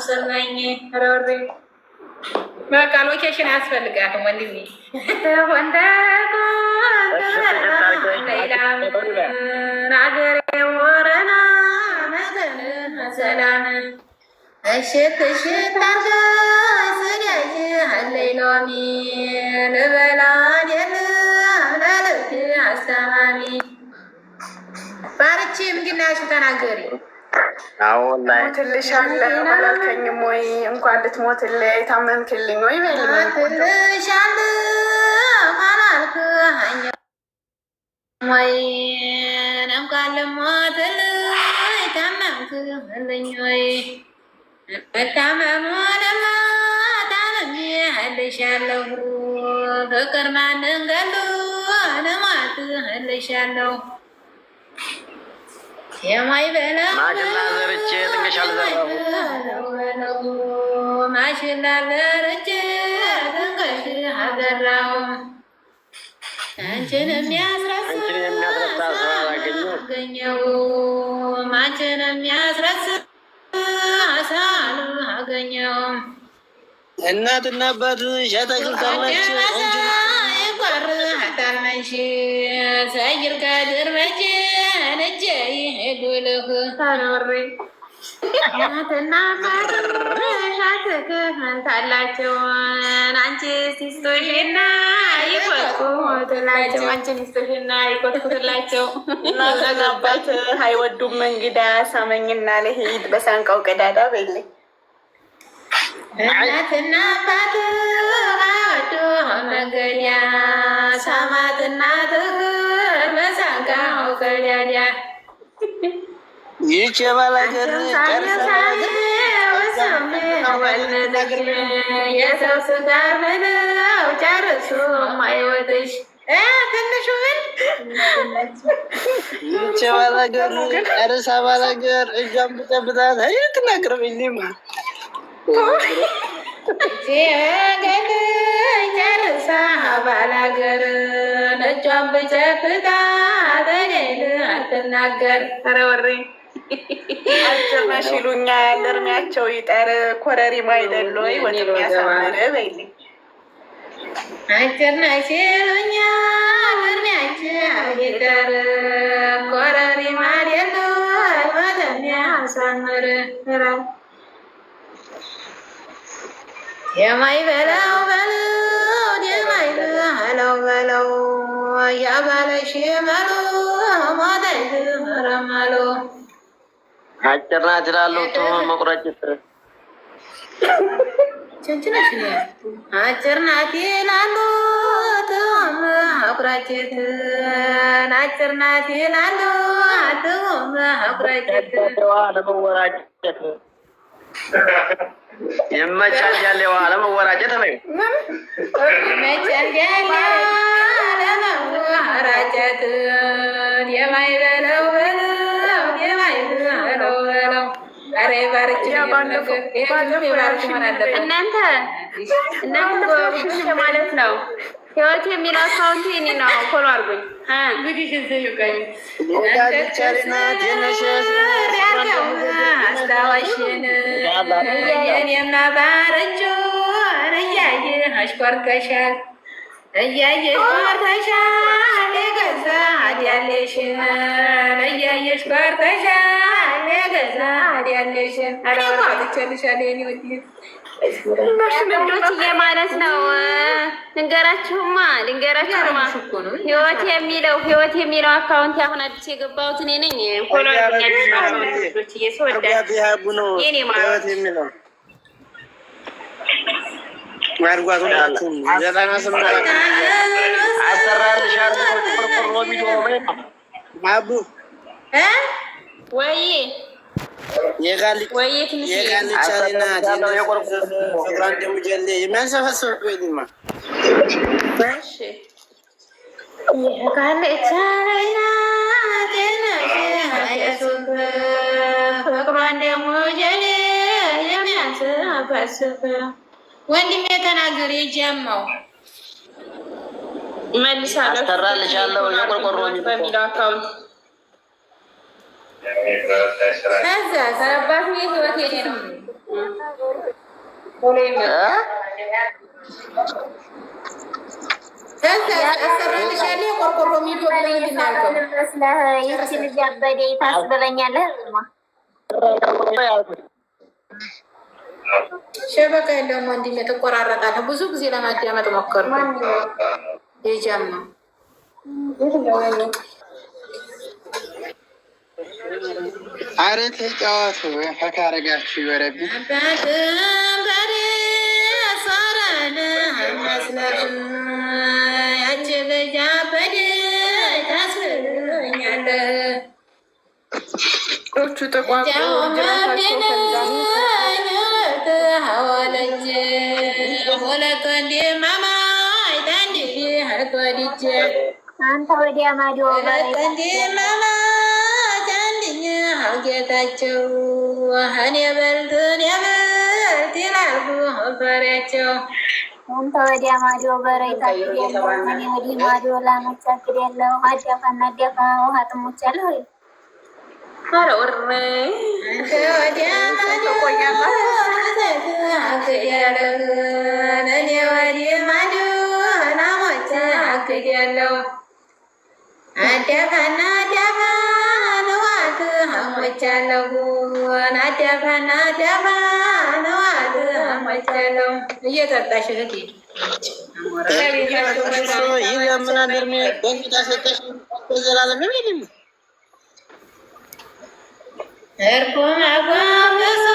ሰማኝ ረወሬ በቃ ሎኬሽን አያስፈልጋትም ወንድሜ። ናገሬ ወረና መገን ሰላም እሽት እሽት አርገ ስጋጅ አለይ ሎሚ ልበላን የለ ለልብ አስተማሚ ባርቺ ምንድናሽ ተናገሪ። ሞትልሻለሁ አላልከኝም ወይ? እንኳን ልትሞትልኝ ታመምክልኝ ወይ? ሞትልሻለሁ አላልከኝ ወይ? እንኳን ልሞትልኝ ታመምክልኝ ወይ? መታመሙንማ ታምሜልሻለሁ ፍቅር ማንን ገሎ ልሞትልሻለሁ የማይበላው ማሽላ ዘርቼ ጥንቅሽ አልዘራሁ ማሽላ ዘርቼ ጥንቅሽ አልዘራሁ አንቺን የሚያስረሳ አገኘሁ አንቺን የሚያስረሳ አሳል አገኘሁ እናትና አባት ሸተግልታለች ይቆር አታልመሽ ሰይር ከድር መቼ ነጀ ይሄዱልህ ታኖሬ እናትና አባት ሻትክህንታላቸው አንቺ ሲስቶሽና ይቆጥቁትላቸው አንቺ ሚስቶሽና ይቆጥቁትላቸው እናትና አባት አይወዱም እንግዳ ሳመኝና ልሂድ በሳንቃው ቀዳዳ በይልኝ እናትና አባት አይወዱ መንገዲያ ሳማት እናትህ በሳንቃው ቀዳዳ ይህች የባላገር የሰው ስጋ ብለው ጨርሱ ማይወጥሽ ትንሹ ምን ይህች የባላገር ጨርሳ ባላገር እጇን ብጨብጣት ትናቅርብልማ ጨርሳ ባላገር እጇን ብጨብጣት አትናገር ረወሬ አጭርነሽ ይሉኛል እድሜያቸው ይጠር ኮረሪማ አይደለ ወይ ወደ የሚያሳምር በይልኝ አጭርነሽ ይሉኛል እድሜያቸው ይጠር ኮረሪማ አይደለ ወይ ወደ የሚያሳምር የማይበላው በለው የማይበላው በለው ያባለሽ መሎ ሞተሽ ረመሎ አጭር ናት ይላሉ መቁረጭ ቸንችነሽ አጭር ናት ይላሉ መቁረጭት አጭር ናት ይላሉ መቁረጭት ለመወራጨት የመቻል ያለው ለመወራጨት ነው የመቻል ያለው ለመወራጨት የማይበለው እናንተ ማለት ነው። ህይወት የሚለው አካውንት የእኔ ነው። ፎሎ አድርጉኝ። አስታዋሽን የኔማ ባረጆን እያየህ አሽኮርተሻል እያየሽ ኮርተሻል የገዛ አድያለሽን እያየሽ ኮርተሻል የገዛ አድያለሽን አላወራልቻልሻል የኔ ውድ ሽምዶችዬ ማለት ነው። ልንገራችሁማ ህይወት የሚለው አካውንት አሁን አዲስ የገባሁት እኔ ነኝ። ፎሎ አድርጉኛል ሰወዳት የኔ ማለት ወይ ወንድሜ ተናገር የጀማው መልሳለሁ አስተራልሻለሁ የቆርቆሮ በሚለው አካውንት ከዛ ሰባቱ የህይወት የኔ ነው ቆርቆሮ ሚዲዮ ይቺ ልጅ አበዴ ታስብለኛለህ። ሸበካ የለውም ወንድሜ፣ ትቆራረጣለህ። ብዙ ጊዜ ለማዳመጥ ሞከርኩ። የጃም ነው። አረ ተጫወቱ፣ ፈካ አረጋችሁ ይወረብ ያቺ ልጅ አበዴ ታስብለኛለህ። ቹ ተቋቁ አንተ ወዲያ ማዶ ጌታቸው እኔ በልትን የበልት ይላሉ ፈሪያቸው። አንተ ወዲያ ማዶ በሬታችሁ የለው እኔ ወዲህ ማዶ ላመቻክል የለው አዳፋና አዳፋ ውሃ ጥሞቻለሁ። ኧረ ወሬ አንተ ወዲያ ማዶ እኔ ወዲህ ማዶ ላመቻክል አዳፋና አዳፋ ነዋት ሞቻለሁ አዳፋና አዳፋ ነዋት ሞቻለሁ። እየጠጣሽ እህቴ ይዘምናል ሚ በፊት ሰጠሽ ዘላለም ሚልም እርኩም አጓገሱ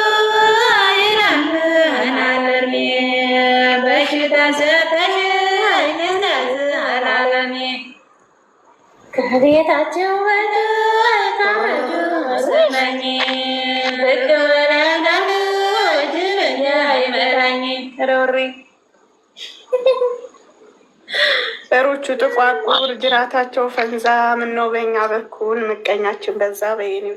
ይላምናለርሜ በሽታ ሰጠሽ አይነዛዝ አላለሜ ከቤታቸው ወደ ታወዱ ሰማኝ ብትወላጋሉ ጅብኛ ይመራኝ ረውሬ በሮቹ ጥቋቁር ጅራታቸው ፈንዛ። ምነው በኛ በኩል ምቀኛችን በዛ። በየኔ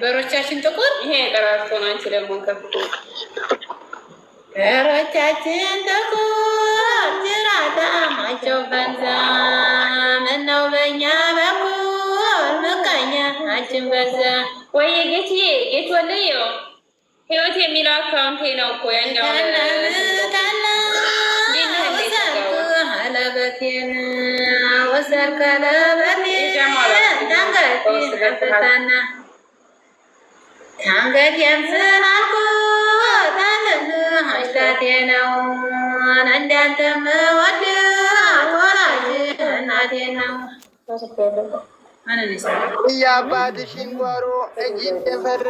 በሮቻችን ጥቁር ይሄ ቀራርቶ ነው። አንቺ ደግሞ ከብቶ በሮቻችን ጥቁር ጅራታቸው ፈንዛ። ምነው በኛ በኩል ምቀኛችን በዛ። ወይ ጌት ወለየው ህይወት የሚለው አካውንቴ ነው እኮ ያኛው ቀለበቴን ወሰር ቀለበቴን አንገቴን አንገቴን ስላልኩ ታለሽታቴ ነው እንዳንተም ወድ ወላጅ እናቴ ነው። እያባትሽን ጓሮ እጅ እንደፈራ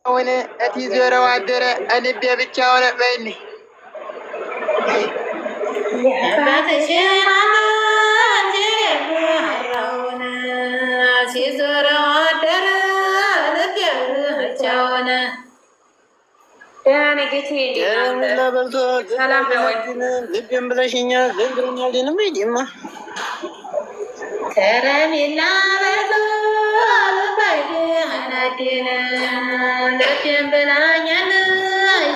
ሆነ እቲ ዞረው አደረ ልቤ ብቻ ሆነ በይል ሲዞረው አደረ ልቤ ብቻ ሆነ። ለበልቶ ልቤን ብለሽኛል ልብኛል ድንም ይዲማ ከረሜላ በልቶ ልባይድ አናዴነ ልቤን ብላኛል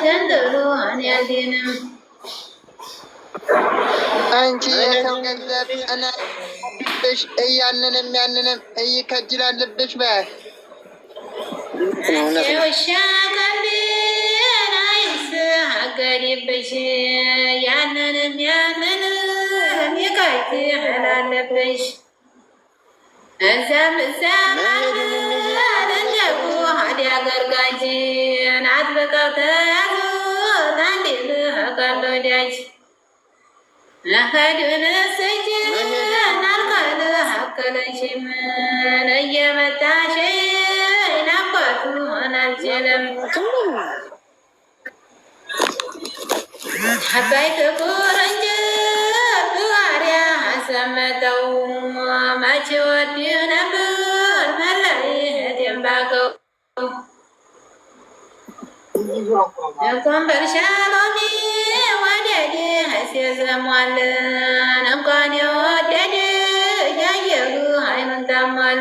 ዘንድሮ አንያልዴንም አንቺ የሰው ገንዘብ እናሽ እያንንም ያንንም እይከጅላለብሽ በያል ውሻ ቀንዴን አይስ አገዴብሽ ያንንም ያንንም ይከጅላለብሽ እዛም ደጉ ሀዲያ ገርጋጅ አጥብቀው ተያዙ አንዴት ቀሎ ዳጅ ለከዱን ስጅ ናልካል አከለሽም ለየመጣሽ ናባቱ አልችልም አባይ ጥቁር እንጂ ብዋሪያ አሰመጠው መቼ ወዲህ ነበር መለየት የምባቀው ኮምበልሻ ሎሚ ወደድ ሲዘሟል እንኳን የወደድ ያየሩ አይኑን ታሟል።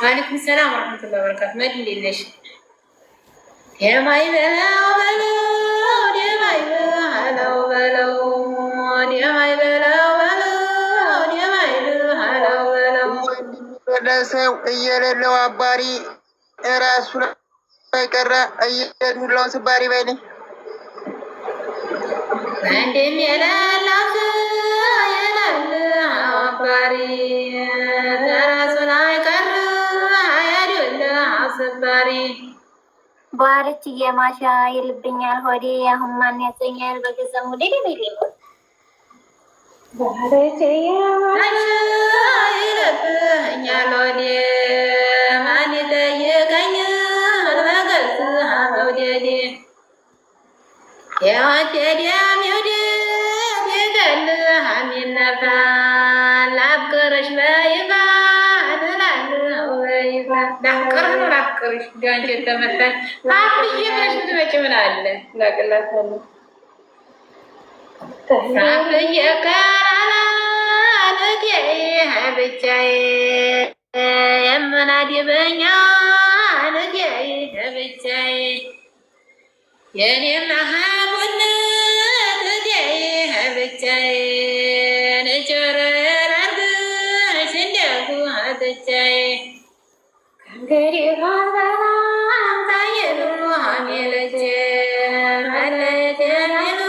ዋሌኩም ሰላም ወረሕመቱላሂ ወበረካቱ። መድ እንዴት ነሽ? የማይ በላው በለው የማይ በላው በለው የማይ በላው በለው የማይ በላው በለው ሰው እየሌለው አባሪ ራሱ ላይ ቀረ እየዱላውን ስባሪ በይልኝ ወንድም የሌላት የሌለ አባሪ ራሱ ላይ ቀረ እየዱላ ስባሪ በኋለች እየማሻ ይልብኛል ሆዴ አሁን ማን ያሰኛል በገዛሙ ደደቤሌ በኋለች እየማሻ ይልብኛል ሆዴ ማን ይጠይቀኛል በገዛ መውደዴ የወደደ ሚውደድ ይገልሃል ይነፋል ላፍቅርሽ በይፋ እላለሁ በይፋ ላፍቅርህ ነው ላፍቅርሽ ቢያንቺ የተመታኝ አፍዬ ብለሽ ብትመጪ ምን አለ ላቅላታለሁ አፍዬ ከራላለት ብቻዬ የምናድበኛ ልቴ ብቻዬ የኔም ሀቡነት ልቴ ብቻዬ ንጭርር አርግሽ እንደጉ ብቻዬ ከእንግዲህ ካንበላም ታየሉ ሜልቼ መለየት የሚሉ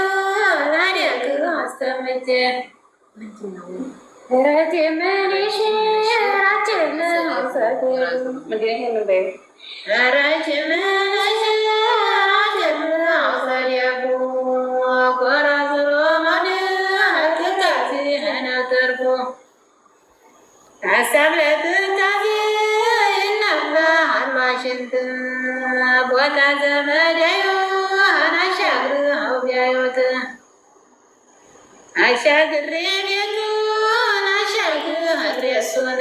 ላደግ አስተምቼ ረት የምንሽ ራችን ሰት ራች ምንሽ ሀሳብ ለትካዜ ይነፋል ዋሽንት ቦታ ዘመዳዩ አሻግር አውቢያዩት አሻግሬ ቤቱን አሻግሬ እሱን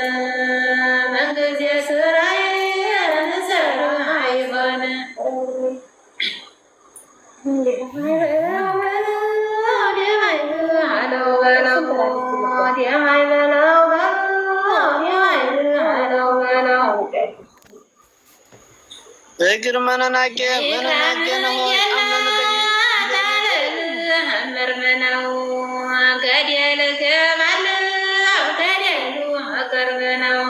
መንግዜ ስራዬ ንሰራ አይሆን እግር መነናቄ ነው ምርምነው ገደል ገባለው ገደሉ ቅርብ ነው።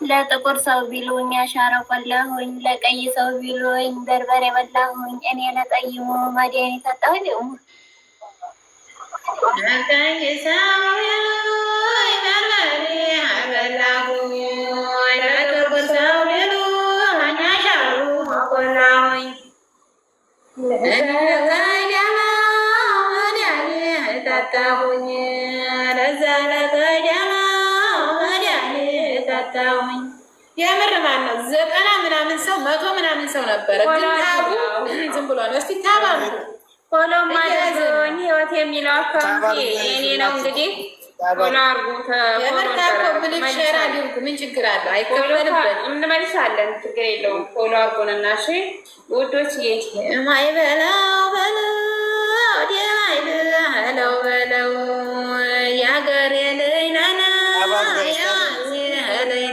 ለጥቁር ሰው ቢሉኝ አሻራ ቆላሁኝ፣ ለቀይ ሰው ቢሉኝ በርበሬ በላሁኝ። እኔ ለጠይሙ መድኃኒት አጣሁ ደግሞ ለቀይ ሰው ቢሉኝ በርበሬ በላሁኝ፣ ለጥቁር ሰው ቢሉኝ አሻራ ቆላሁኝ። ለቀዳማ መድኃኒት አጣሁኝ፣ ለዛ ለቀዳማ መድኃኒት አጣሁኝ። የምር ማን ነው? 90 ምናምን ሰው 100 ምናምን ሰው ነበረ፣ ግን ታቡ ዝም ብሏል። እስቲ ታባ ፎሎ ማድረጉኝ ህይወት የሚለው አካውንት የኔ ነው። እንግዲህ ፎሎ አርጉ። የምር ታኮ ብልክ ሼር አድርጉ። ምን ችግር አለው? አይከፈልበት እንመልሳለን። ችግር የለውም። ፎሎ አርጉንና እሺ ውዶች። የማይበላው በለው የማይበላው በለው የሀገሬ ልጅ ናና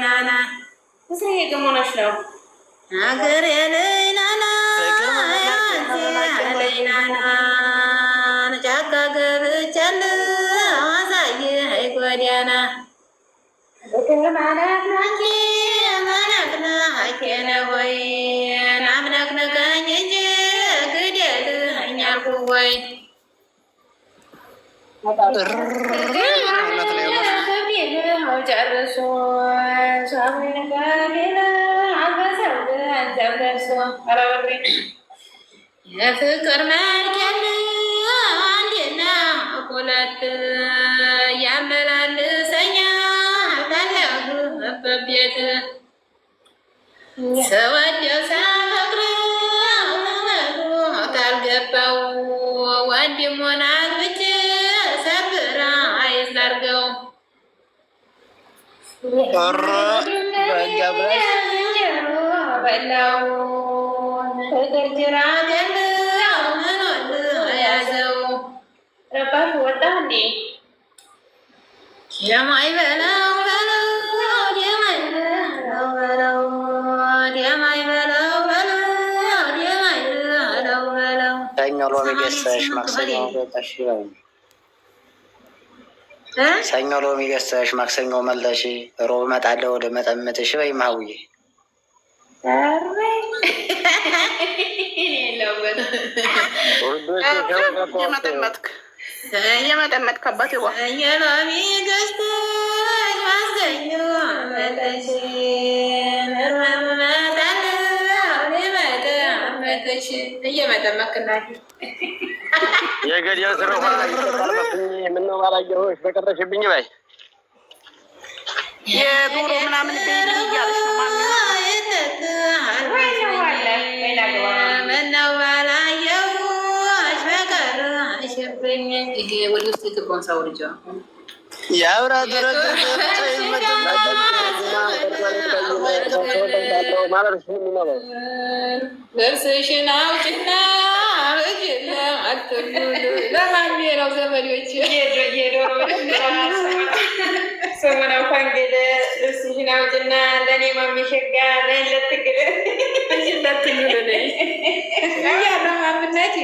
ናና እስሬ ግሞነች ነው ሀገሬ ልጅ ናና ናና ጫካ ገብቻለሁ አሳየኸኝ ጎዳና ማነቅናኬ ማነቅናኬ ነው ወይ ናምነቅነቀኝ እንጂ ግደልኸኝ አልኩህ ወይ ጨርሶ የፍቅር መልኬን አንድና ሁለት ያመላልሰኛል ካለሁበት ቤት ስወደው ሳፈቅረው ካልገባው ወንድሙን አግብቼ ሰብራ አይስላርገው በላው ፍቅር ጅራ ገል ምኖል ያዘው ረባት ወጣ እንዴ የማይበላው በለው የማይበላው በለው የማይበላው በለው የማይበላው በለው ዳኛው ሎሚ ገሳሽ ማክሰኞ ወጣሽ ይላል። ሰኞ ሎሚ ገዝተሽ ማክሰኞ መልተሽ ሮብ እመጣለሁ ወደ መጠምጥሽ ወይ ማውዬ እየመጠመጥከባት ሎሚ ገዝተሽ ማክሰኞ መልተሽ እየመጠመጥክ እናቴ የገደል ስለሆነ ምነው ባላየሁሽ በቀረሽብኝ ባይ የዶሮ ምናምን ቤት እያለች ነው ምነው ባላየሁሽ በቀረሽብኝ። ይሄ ወደ ውስጥ የገባውን ሰው ልጅ የአብራ ልብስሽን አውጭና ለማን ነው ዘመዶች ስሙን እንኳን እንግዲህ ልብስሽን አውጭና ለእኔ ማሚሸጋ ለትግል እያለ ማምነት